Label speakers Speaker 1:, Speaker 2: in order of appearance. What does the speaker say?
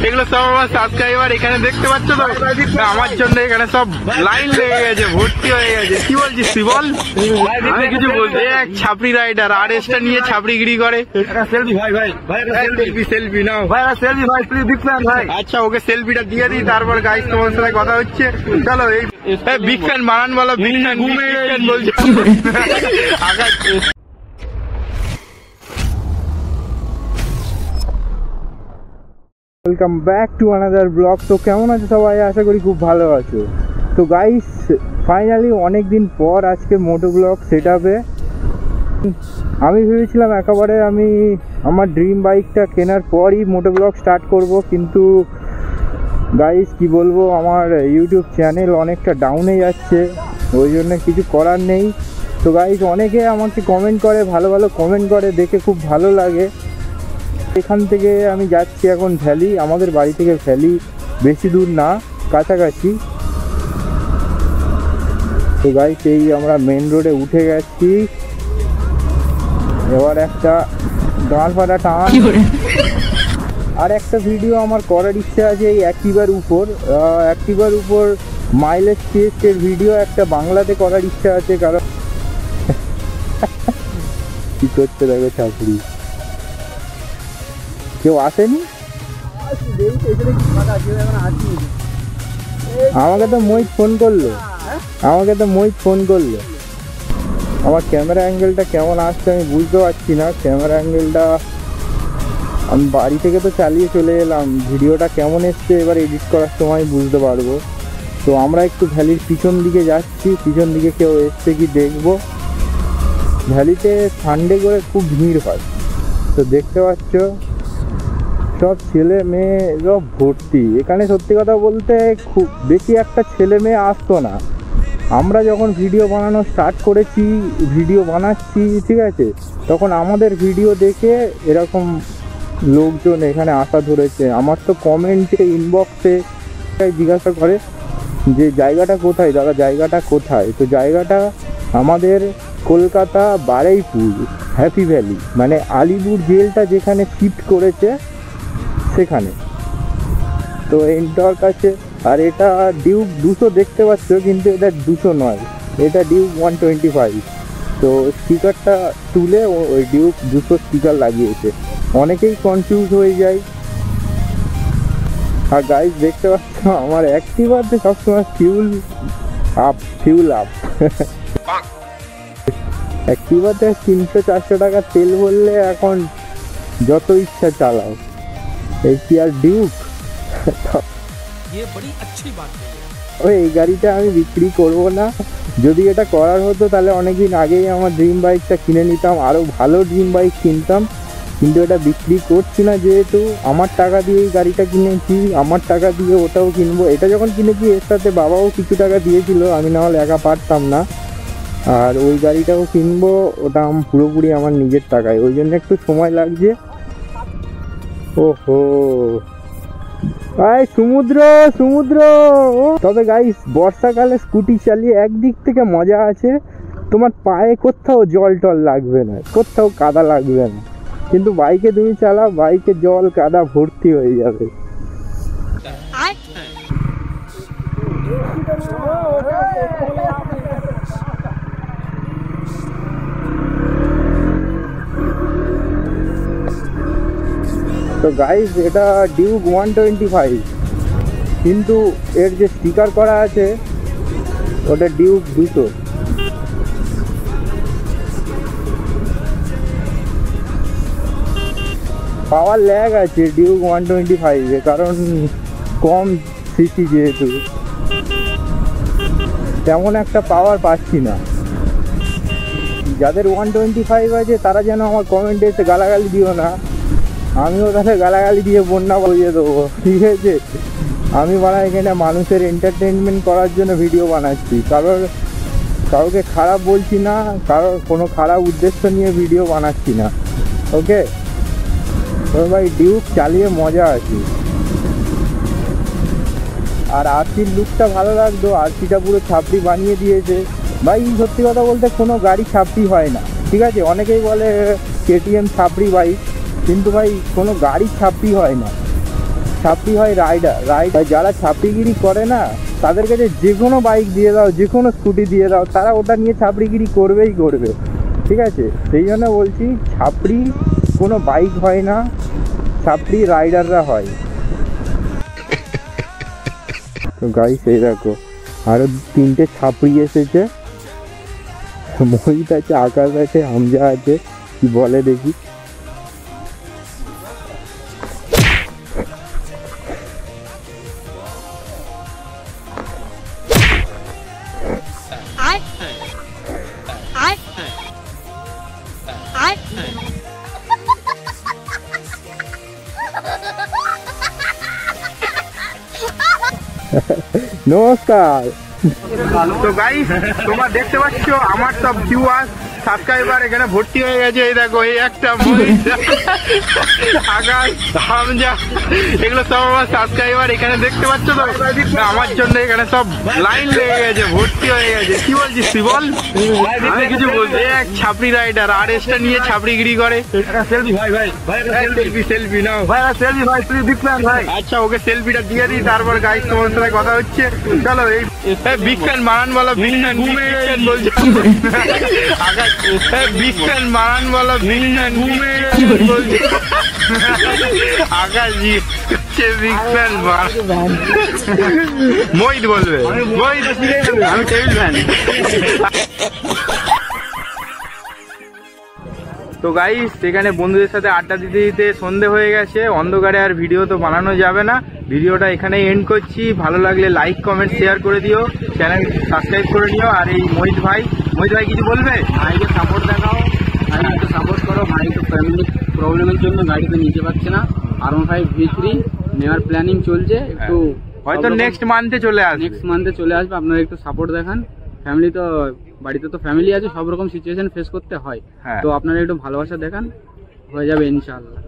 Speaker 1: এগুলো সব আমার সাবস্ক্রাইবার এখানে দেখতে পাচ্ছ তো, আমার জন্য এখানে সব লাইন লেগে গেছে, ভর্তি হয়ে গেছে। কি বলছিস তুই বল? আমি কিছু বলছি। এক ছাপড়ি রাইডার RS-টা নিয়ে ছাপড়িগিরি করে। সেলফি নাও ভাই, সেলফি ভাই, বিগ ফ্যান ভাই। আচ্ছা, ওকে সেলফিটা দিয়ে দিই, তারপর গাইস তোমার সাথে কথা হচ্ছে। চলো, এই বিগ ফ্যান বানান বলো, বিগ ফ্যান বলছি। Welcome back to another blog. তো কেমন আছো সবাই? আশা করি খুব ভালো আছো। তো গাইস, ফাইনালি অনেক দিন পর আজকে মোটো ব্লগ সেট আপে। আমি ভেবেছিলাম একেবারে আমি আমার ড্রিম বাইকটা কেনার পরই মোটো ব্লগ স্টার্ট করব, কিন্তু গাইস কি বলবো, আমার ইউটিউব চ্যানেল অনেকটা ডাউনে যাচ্ছে, ওই জন্য কিছু করার নেই। তো গাইস, অনেকে আমাকে কমেন্ট করে, ভালো ভালো কমেন্ট করে, দেখে খুব ভালো লাগে। এখান থেকে আমি যাচ্ছি এখন ভ্যালি। আমাদের বাড়ি থেকে ভ্যালি বেশি দূর না, কাছাকাছি। তো গাইস, এই আমরা মেন রোডে উঠে গেছি। এবার একটা গান ফাটা টান। আর একটা ভিডিও আমার করার ইচ্ছা আছে এই অ্যাক্টিভার উপর মাইলেজ টেস্টের ভিডিও একটা বাংলাতে করার ইচ্ছা আছে। কারণ কি করছে দেখো ছাপড়ি, কেউ আসেনি। আমাকে তো মোহিত ফোন করলো, আমার ক্যামেরা অ্যাঙ্গেলটা কেমন আসছে আমি বুঝতে পারছি না। ক্যামেরা অ্যাঙ্গেলটা আমি বাড়ি থেকে তো চালিয়ে চলে এলাম, ভিডিওটা কেমন এসছে এবার এডিট করার সময় বুঝতে পারবো। তো আমরা একটু ভ্যালির পিছন দিকে যাচ্ছি, পিছন দিকে কেউ এসছে কি দেখবো। ভ্যালিতে সানডে করে খুব ভিড় হয়, তো দেখতে পাচ্ছ সব ছেলে মেয়ে সব ভর্তি এখানে। সত্যি কথা বলতে খুব বেশি একটা ছেলে মেয়ে আসতো না। আমরা যখন ভিডিও বানানো স্টার্ট করেছি, ভিডিও বানাচ্ছি, ঠিক আছে, তখন আমাদের ভিডিও দেখে এরকম লোকজন এখানে আসা ধরেছে। আমার তো কমেন্টে, ইনবক্সে জিজ্ঞাসা করে যে জায়গাটা কোথায় দাদা, জায়গাটা কোথায়। তো জায়গাটা আমাদের কলকাতা বারুইপুর হ্যাপি ভ্যালি, মানে আলিপুর জেলটা যেখানে শিফট করেছে সেখানে। তো এন্টার কাছে। আর এটা ডিউক 200 দেখতে পাচ্ছ, কিন্তু এটা 200 নয়, এটা ডিউক 125। তো স্টিকারটা তুলে ওই ডিউক 200 স্টিকার লাগিয়েছে। অনেকেই কনফিউজ হয়ে যায়। আর গাইস দেখতে পাচ্ছ আমার অ্যাক্টিভাতে সবসময় ফিউল আপ অ্যাক্টিভাতে 300-400 টাকা তেল ভরলে এখন যত ইচ্ছা চালাও। এই কি আর ডিউক, এই গাড়িটা আমি বিক্রি করবো না। যদি এটা করার হতো তাহলে অনেকদিন আগেই আমার ড্রিম বাইকটা কিনে নিতাম, আরও ভালো ড্রিম বাইক কিনতাম। কিন্তু এটা বিক্রি করছি না, যেহেতু আমার টাকা দিয়ে এই গাড়িটা কিনেছি, আমার টাকা দিয়ে ওটাও কিনবো। এটা যখন কিনেছি এর সাথে বাবাও কিছু টাকা দিয়েছিল, আমি না হলে একা পারতাম না। আর ওই গাড়িটাও কিনবো, ওটা পুরোপুরি আমার নিজের টাকায়, ওই জন্য একটু সময় লাগছে। ওহো সমুদ্র। তবে গাইস, বর্ষাকালে স্কুটি চালিয়ে একদিক থেকে মজা আছে, তোমার পায়ে কোথাও জল টল লাগবে না, কোথাও কাদা লাগবে না। কিন্তু বাইকে তুমি চালাও, বাইকে জল কাদা ভর্তি হয়ে যাবে। তো গাইস, এটা ডিউক 125, কিন্তু এর যে স্টিকার করা আছে ওটা ডিউক 200। পাওয়ার ল্যাগ আছে ডিউক 125-এ, কারণ কম সিসি, যেহেতু তেমন একটা পাওয়ার পাচ্ছি না। যাদের 125 আছে তারা যেন আমার কমেন্টে এসে গালাগালি দিও না, আমিও তাহলে গালাগালি দিয়ে বন্যা বলিয়ে দেবো, ঠিক আছে। আমি এখানে মানুষের এন্টারটেনমেন্ট করার জন্য ভিডিও বানাচ্ছি, কাউকে খারাপ বলছি না, কারোর কোনো খারাপ উদ্দেশ্য নিয়ে ভিডিও বানাচ্ছি না, ওকে। তো ভাই ডিউক চালিয়ে মজা আছে। আর আরসির লুকটা ভালো লাগতো, আরসিটা পুরো ছাপড়ি বানিয়ে দিয়েছে ভাই। সত্যি কথা বলতে কোনো গাড়ি ছাপড়ি হয় না, ঠিক আছে? অনেকেই বলে কেটিএম ছাপড়ি বাইক, কিন্তু ভাই কোনো গাড়ি ছাপড়ি হয় না, ছাপড়ি হয় রাইডার। যারা ছাপড়িগিরি করে না তাদের কাছে যে কোনো বাইক দিয়ে দাও, যে কোনো স্কুটি দিয়ে দাও, তারা ওটা নিয়ে ছাপড়িগিরি করবেই করবে, ঠিক আছে? সেই জন্য বলছি ছাপড়ি কোনো বাইক হয় না, ছাপড়ি রাইডাররা হয়। তো গাইস এই দেখো আরো 3টে ছাপড়ি এসেছে, মোহিত আছে, আকাশ আছে, হামজা আছে, কি বলে দেখি। নমস্কার। তো গাইস তোমরা দেখতে পাচ্ছ আমার সব ভিউয়ার সাবস্ক্রাইবার এখানে ভর্তি হয়ে গেছে। এই দেখো এই একটা আকাশ, হামজা, এগুলো সব আমার সাবস্ক্রাইবার এখানে দেখতে পাচ্ছ। তো আমার জন্য এখানে সব লাইন লেগে গেছে, ভর্তি হয়ে গেছে। কি বলছিস তুই বল? আমি কিছু বলছি। এক ছাপড়ি রাইডার আর এসটা নিয়ে ছাপড়িগিরি করে। সেলফি ভাই, সেলফি নাও ভাই, সেলফি ভাই, তুই দিচ্ছেন ভাই। আচ্ছা ওকে সেলফিটা দিয়ে দিই, তারপর গাইস তোমার সাথে কথা হচ্ছে। চলো এই বিগ ফ্যান মারান বলো, বিগ ফ্যান বলছে আকাশ, বিগ ফ্যান মারান বলো, বিগ ফ্যান বলছে আকাশ, বিগ ফ্যান মোহিত বলবে, মোহিত আমি টেবিল ফ্যান। তো গাইস এখানে বন্ধুদের সাথে আড্ডা দিতে দিতে সন্ধে হয়ে গেছে, অন্ধকারে আর ভিডিও তো বানানো যাবে না। ভিডিওটা এখানেই এন্ড করছি। ভালো লাগলে লাইক কমেন্ট শেয়ার করে দিও, চ্যানেল সাবস্ক্রাইব করে নিও। আর এই মোহিত ভাই কিছু বলবে?
Speaker 2: ভাইকে সাপোর্ট দেখাও, ভাই একটু সাপোর্ট করো। ভাই তো ফ্যামিলি প্রবলেমের জন্য গাড়িতে নিতে পারছে না, R15 V3 নেওয়ার প্ল্যানিং চলছে। একটু
Speaker 1: হয়তো নেক্সট মান্থে চলে আসবে,
Speaker 2: আপনারা একটু সাপোর্ট দেখান। ফ্যামিলি তো বাড়িতে তো ফ্যামিলি আছে, সব রকম সিচুয়েশন ফেস করতে হয়, তো আপনারা একটু ভালোবাসা দেখান, হয়ে যাবে ইনশাআল্লাহ।